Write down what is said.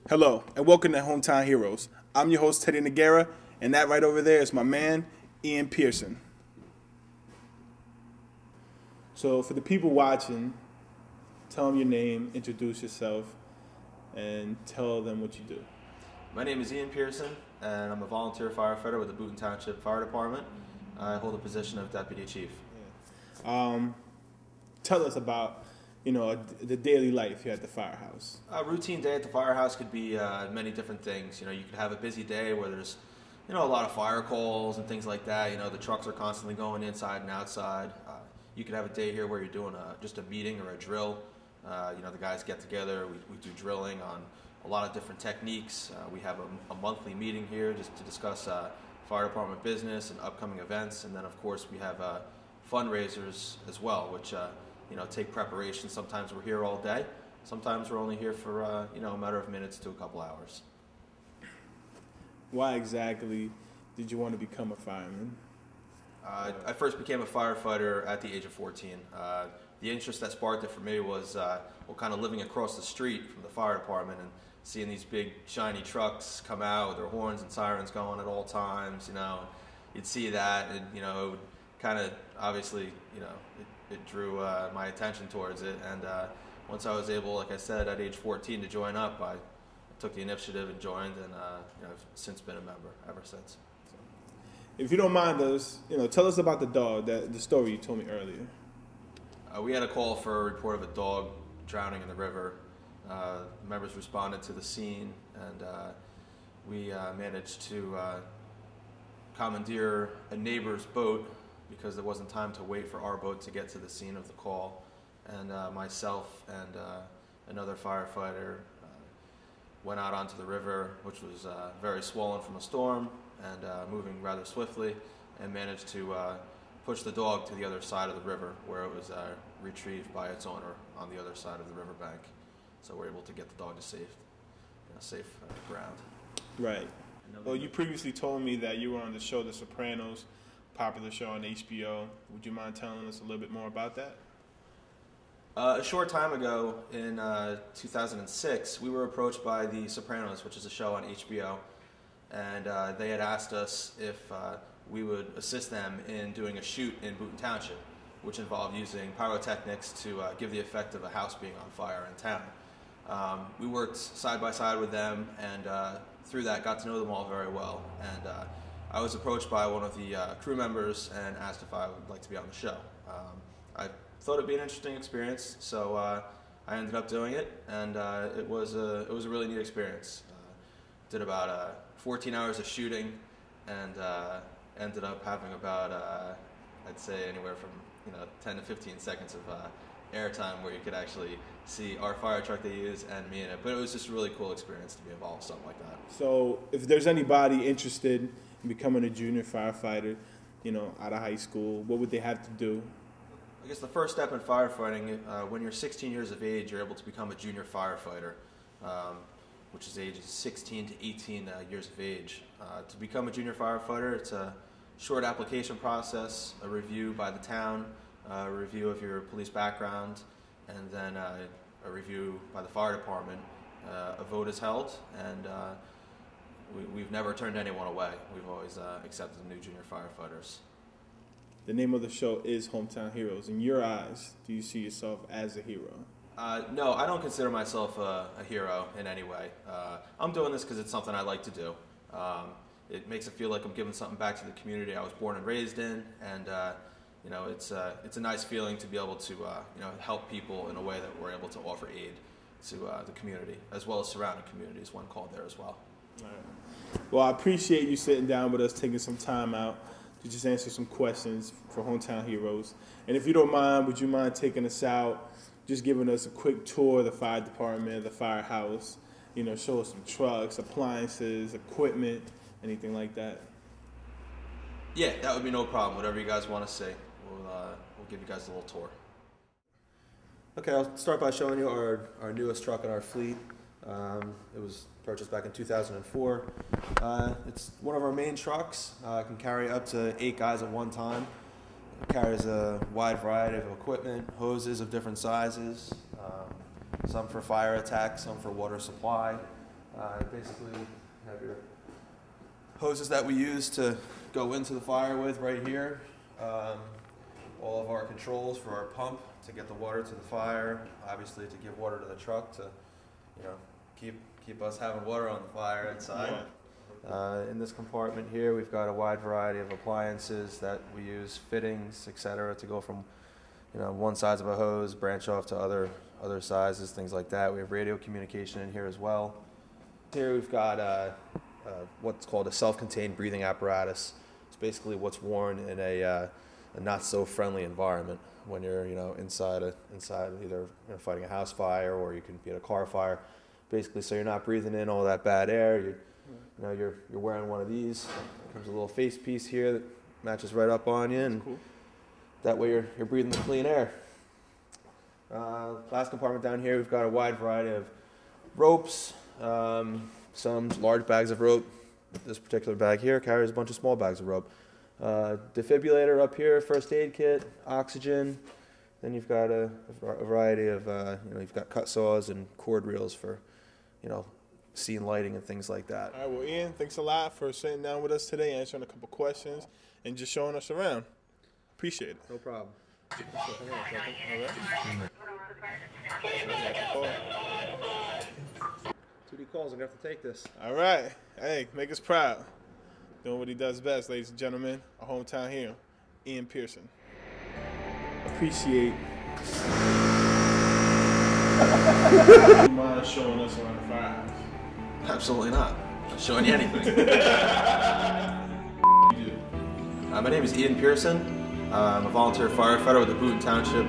Hello, and welcome to Hometown Heroes. I'm your host, Teddy Noguera, and that right over there is my man, Ian Pearson. So for the people watching, tell them your name, introduce yourself, and tell them what you do. My name is Ian Pearson, and I'm a volunteer firefighter with the Boonton Township Fire Department. I hold the position of Deputy Chief. Tell us about, the daily life here at the firehouse. A routine day at the firehouse could be many different things. You could have a busy day where there's, a lot of fire calls and things like that. The trucks are constantly going inside and outside. You could have a day here where you're doing just a meeting or a drill. The guys get together. We do drilling on a lot of different techniques. We have a monthly meeting here just to discuss fire department business and upcoming events. And then, of course, we have fundraisers as well, which take preparation. Sometimes we're here all day. Sometimes we're only here for a matter of minutes to a couple hours. Why exactly did you want to become a fireman? I first became a firefighter at the age of 14. The interest that sparked it for me was kind of living across the street from the fire department and seeing these big shiny trucks come out with their horns and sirens going at all times. You'd see that, and it would kind of obviously it drew my attention towards it. And once I was able, like I said, at age 14 to join up, I took the initiative and joined, and I've since been a member ever since. If you don't mind us, tell us about the dog, the story you told me earlier. We had a call for a report of a dog drowning in the river. Members responded to the scene, and we managed to commandeer a neighbor's boat because there wasn't time to wait for our boat to get to the scene of the call. And myself and another firefighter went out onto the river, which was very swollen from a storm and moving rather swiftly, and managed to push the dog to the other side of the river, where it was retrieved by its owner on the other side of the riverbank. So we're able to get the dog to safe ground. Right. Well, you previously told me that you were on the show The Sopranos, popular show on HBO. Would you mind telling us a little bit more about that? A short time ago, in 2006, we were approached by The Sopranos, which is a show on HBO, and they had asked us if we would assist them in doing a shoot in Boonton Township, which involved using pyrotechnics to give the effect of a house being on fire in town. We worked side by side with them, and through that got to know them all very well. And I was approached by one of the crew members and asked if I would like to be on the show. I thought it'd be an interesting experience, so I ended up doing it, and it was a really neat experience. Did about 14 hours of shooting, and ended up having about I'd say anywhere from 10 to 15 seconds of airtime where you could actually see our fire truck they use and me in it. But it was just a really cool experience to be involved with something like that. So if there's anybody interested in becoming a junior firefighter, out of high school, what would they have to do? I guess the first step in firefighting, when you're 16 years of age, you're able to become a junior firefighter, which is ages 16 to 18 years of age. To become a junior firefighter, it's a short application process, a review by the town, a review of your police background, and then a review by the fire department. A vote is held, and we've never turned anyone away. We've always accepted new junior firefighters. The name of the show is Hometown Heroes. In your eyes, do you see yourself as a hero? No, I don't consider myself a hero in any way. I'm doing this because it's something I like to do. It makes it feel like I'm giving something back to the community I was born and raised in, and it's a nice feeling to be able to help people in a way that we're able to offer aid to the community, as well as surrounding communities when called there as well. All right. Well, I appreciate you sitting down with us, taking some time out to just answer some questions for Hometown Heroes. And if you don't mind, would you mind taking us out, just giving us a quick tour of the fire department, the firehouse, show us some trucks, appliances, equipment, anything like that? Yeah, that would be no problem. Whatever you guys want to see, we'll give you guys a little tour. Okay, I'll start by showing you our newest truck in our fleet. It was purchased back in 2004. It's one of our main trucks. It can carry up to 8 guys at one time. It carries a wide variety of equipment, hoses of different sizes, some for fire attack, some for water supply. Basically, you have your hoses that we use to go into the fire with right here. All of our controls for our pump to get the water to the fire, obviously to give water to the truck to, keep us having water on the fire inside. Yeah. In this compartment here, we've got a wide variety of appliances that we use, fittings, etc., to go from, one size of a hose, branch off to other sizes, things like that. We have radio communication in here as well. Here we've got what's called a self-contained breathing apparatus. It's basically what's worn in a not so friendly environment when you're inside either fighting a house fire, or you can be in a car fire. Basically, so you're not breathing in all that bad air. You're wearing one of these. Comes a little face piece here that matches right up on you, and cool. That way you're breathing the clean air. Last compartment down here, we've got a wide variety of ropes, some large bags of rope. This particular bag here carries a bunch of small bags of rope. Defibrillator up here, first aid kit, oxygen. Then you've got a variety of, you've got cut saws and cord reels for, scene lighting and things like that. All right, well, Ian, thanks a lot for sitting down with us today, answering a couple questions, and just showing us around. Appreciate it. No problem. All right. 2D calls, I'm going to have to take this. All right. Hey, make us proud. Doing what he does best, ladies and gentlemen. Our hometown hero, Ian Pearson. Appreciate you mind showing us around the firehouse? Absolutely not. I'm not showing you anything. You do. My name is Ian Pearson. I'm a volunteer firefighter with the Boonton Township.